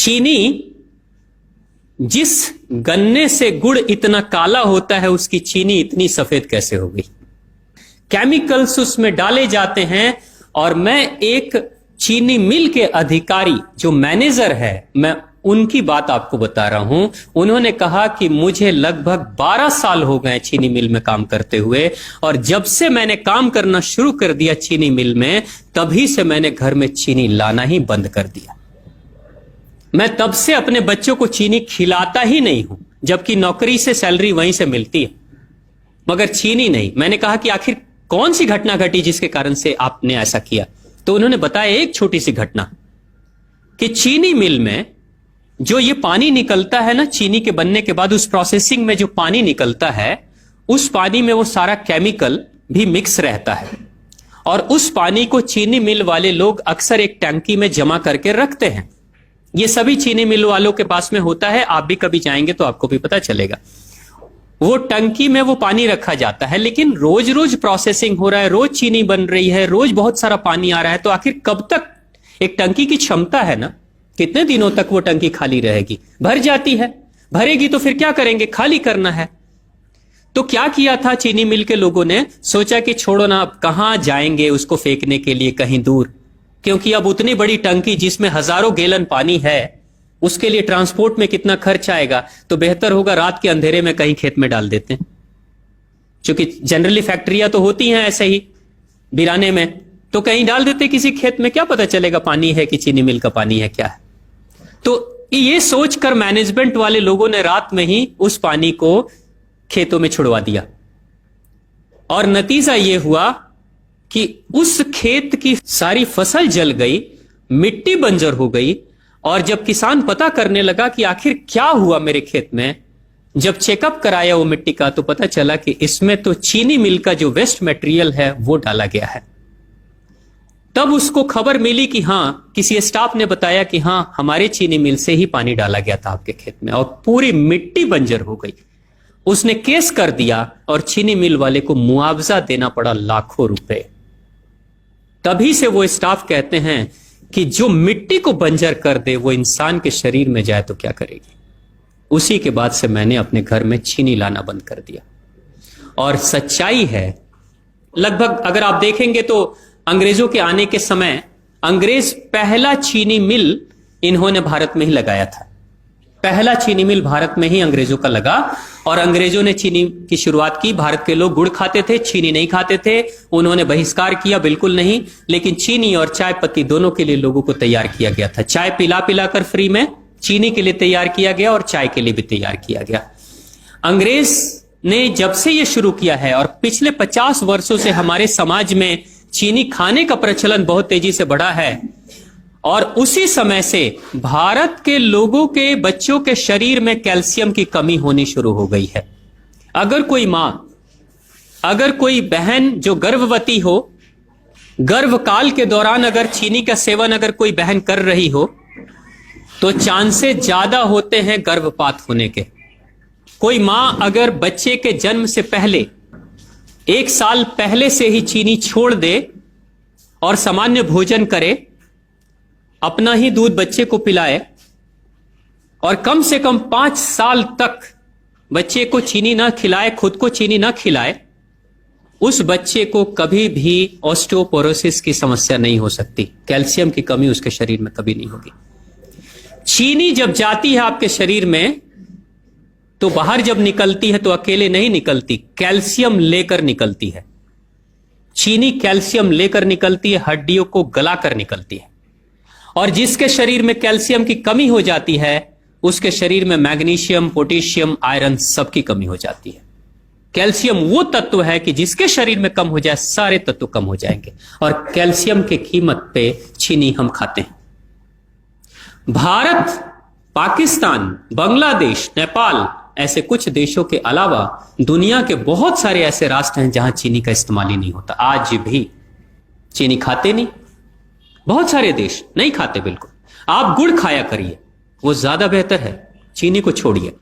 चीनी, जिस गन्ने से गुड़ इतना काला होता है उसकी चीनी इतनी सफेद कैसे हो गई? केमिकल्स उसमें डाले जाते हैं। और मैं एक चीनी मिल के अधिकारी जो मैनेजर है, मैं उनकी बात आपको बता रहा हूं। उन्होंने कहा कि मुझे लगभग 12 साल हो गए चीनी मिल में काम करते हुए, और जब से मैंने काम करना शुरू कर दिया चीनी मिल में, तभी से मैंने घर में चीनी लाना ही बंद कर दिया। मैं तब से अपने बच्चों को चीनी खिलाता ही नहीं हूं, जबकि नौकरी से सैलरी वहीं से मिलती है, मगर चीनी नहीं। मैंने कहा कि आखिर कौन सी घटना घटी जिसके कारण से आपने ऐसा किया? तो उन्होंने बताया एक छोटी सी घटना, कि चीनी मिल में जो ये पानी निकलता है ना, चीनी के बनने के बाद उस प्रोसेसिंग में जो पानी निकलता है, उस पानी में वो सारा केमिकल भी मिक्स रहता है, और उस पानी को चीनी मिल वाले लोग अक्सर एक टंकी में जमा करके रखते हैं। ये सभी चीनी मिल वालों के पास में होता है, आप भी कभी जाएंगे तो आपको भी पता चलेगा। वो टंकी में वो पानी रखा जाता है, लेकिन रोज रोज प्रोसेसिंग हो रहा है, रोज चीनी बन रही है, रोज बहुत सारा पानी आ रहा है, तो आखिर कब तक? एक टंकी की क्षमता है ना, कितने दिनों तक वो टंकी खाली रहेगी? भर जाती है, भरेगी तो फिर क्या करेंगे? खाली करना है। तो क्या किया था चीनी मिल के लोगों ने? सोचा कि छोड़ो ना, अब कहां जाएंगे उसको फेंकने के लिए कहीं दूर, क्योंकि अब उतनी बड़ी टंकी जिसमें हजारों गैलन पानी है, उसके लिए ट्रांसपोर्ट में कितना खर्च आएगा, तो बेहतर होगा रात के अंधेरे में कहीं खेत में डाल देते हैं। क्योंकि जनरली फैक्ट्रियां तो होती हैं ऐसे ही बिराने में, तो कहीं डाल देते किसी खेत में, क्या पता चलेगा पानी है कि चीनी मिल का पानी है, क्या है। तो ये सोचकर मैनेजमेंट वाले लोगों ने रात में ही उस पानी को खेतों में छुड़वा दिया, और नतीजा यह हुआ कि उस खेत की सारी फसल जल गई, मिट्टी बंजर हो गई। और जब किसान पता करने लगा कि आखिर क्या हुआ मेरे खेत में, जब चेकअप कराया वो मिट्टी का, तो पता चला कि इसमें तो चीनी मिल का जो वेस्ट मटेरियल है वो डाला गया है। तब उसको खबर मिली कि हां, किसी स्टाफ ने बताया कि हां, हमारे चीनी मिल से ही पानी डाला गया था आपके खेत में, और पूरी मिट्टी बंजर हो गई। उसने केस कर दिया और चीनी मिल वाले को मुआवजा देना पड़ा लाखों रुपए। तभी से वो स्टाफ कहते हैं कि जो मिट्टी को बंजर कर दे वो इंसान के शरीर में जाए तो क्या करेगी। उसी के बाद से मैंने अपने घर में चीनी लाना बंद कर दिया। और सच्चाई है, लगभग अगर आप देखेंगे तो अंग्रेजों के आने के समय अंग्रेज पहला चीनी मिल इन्होंने भारत में ही लगाया था। पहला चीनी मिल भारत में ही अंग्रेजों का लगा, और अंग्रेजों ने चीनी की शुरुआत की। भारत के लोग गुड़ खाते थे, चीनी नहीं खाते थे, उन्होंने बहिष्कार किया, बिल्कुल नहीं। लेकिन चीनी और चाय पत्ती दोनों के लिए लोगों को तैयार किया गया था। चाय पिला पिलाकर फ्री में, चीनी के लिए तैयार किया गया और चाय के लिए भी तैयार किया गया। अंग्रेज ने जब से यह शुरू किया है, और पिछले 50 वर्षों से हमारे समाज में चीनी खाने का प्रचलन बहुत तेजी से बढ़ा है, और उसी समय से भारत के लोगों के बच्चों के शरीर में कैल्शियम की कमी होनी शुरू हो गई है। अगर कोई मां, अगर कोई बहन जो गर्भवती हो, गर्भकाल के दौरान अगर चीनी का सेवन अगर कोई बहन कर रही हो, तो चांसेस ज्यादा होते हैं गर्भपात होने के। कोई मां अगर बच्चे के जन्म से पहले 1 साल पहले से ही चीनी छोड़ दे और सामान्य भोजन करे, अपना ही दूध बच्चे को पिलाए, और कम से कम 5 साल तक बच्चे को चीनी ना खिलाए, खुद को चीनी ना खिलाए, उस बच्चे को कभी भी ऑस्टियोपोरोसिस की समस्या नहीं हो सकती। कैल्शियम की कमी उसके शरीर में कभी नहीं होगी। चीनी जब जाती है आपके शरीर में, तो बाहर जब निकलती है तो अकेले नहीं निकलती, कैल्शियम लेकर निकलती है। चीनी कैल्शियम लेकर निकलती है, हड्डियों को गलाकर निकलती है। और जिसके शरीर में कैल्शियम की कमी हो जाती है, उसके शरीर में मैग्नीशियम, पोटेशियम, आयरन सबकी कमी हो जाती है। कैल्शियम वो तत्व है कि जिसके शरीर में कम हो जाए, सारे तत्व कम हो जाएंगे, और कैल्शियम की कीमत पे चीनी हम खाते हैं। भारत, पाकिस्तान, बांग्लादेश, नेपाल, ऐसे कुछ देशों के अलावा दुनिया के बहुत सारे ऐसे राष्ट्र हैं जहां चीनी का इस्तेमाल ही नहीं होता। आज भी चीनी खाते नहीं, बहुत सारे देश नहीं खाते बिल्कुल। आप गुड़ खाया करिए, वो ज्यादा बेहतर है, चीनी को छोड़िए।